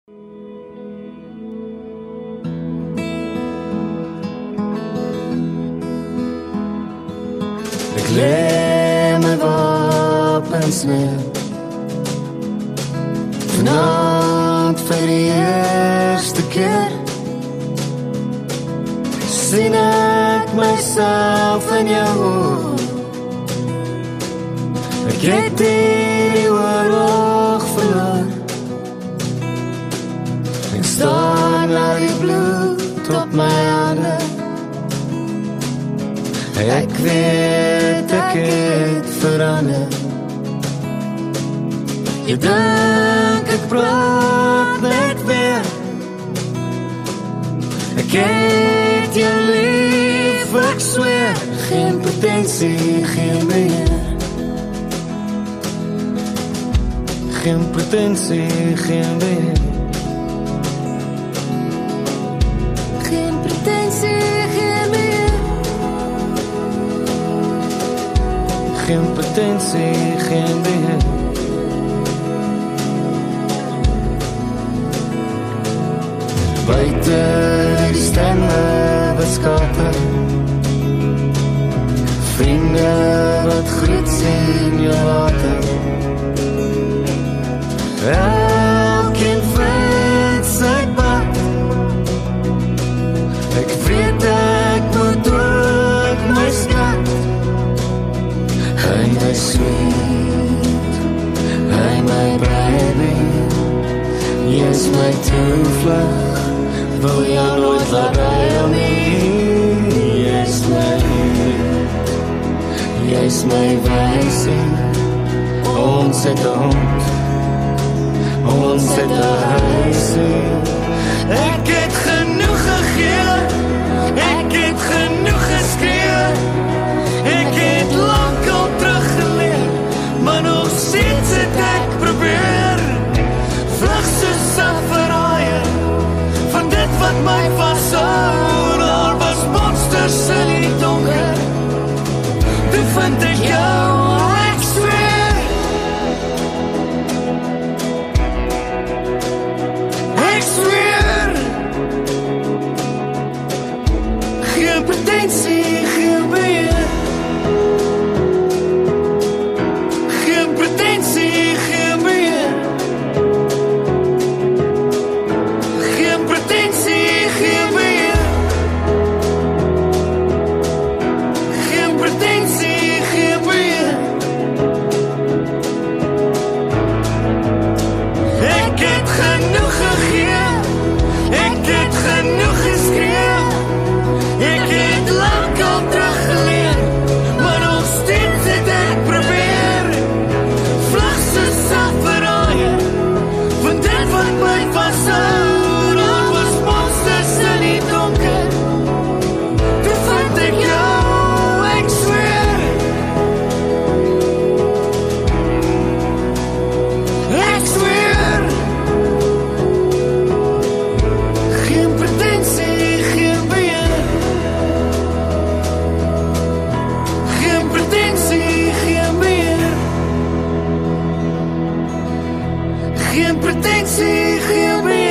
Ek lê my wapens neer vanaand vir die eerste keer sien ek myself in jou oë. Ek het die oorlog verloor. Ek staan na die bloed op my hande. Ek weet ek het verander. Jy dink ek praat net weer. Ek het jou lief, ek sweer. Geen pretensie, geen beheer. Geen pretensie, geen beheer. Geen pretensie, geen beheer. Geen pretensie, geen beheer. Buite die stemme wat skater. Vriende wat groet sien jou later. Elkeen vind sy pad. Ek weet ek moet ook my skat. Hy my sweet, hy my baby. Jy is my toevlug. Wil jou nooit laat huil nie. Jy is my lief, jy is my wysie. Ons het 'n hond, ons het 'n huisie. Ek het genoeg gegee, ek het genoeg geskree. Ek het lank al teruggeleer, maar nog steeds het ek probeer. Vlug soos 'n verraaier van dit wat my vashou. Daar was monsters in die donker. Toe vind ek jou, ek sweer. Ek sweer. Geen pretensie, geen beheer. Geen pretensie, geen beheer. Geen pretensie, geen beheer. Geen pretensie, geen beheer. Ek het genoeg gegee. Ek het genoeg geskree. Ek het lank al teruggeleer, maar nog steeds het ek probeer. Vlug soos 'n verraaier van dit wat my vashou. Daar was monsters in die donker. Toe vind ek jou, ek sweer. Ek sweer. Geen pretensie, geen beheer. Geen pretensie, geen beheer. Geen pretensie, geen beheer.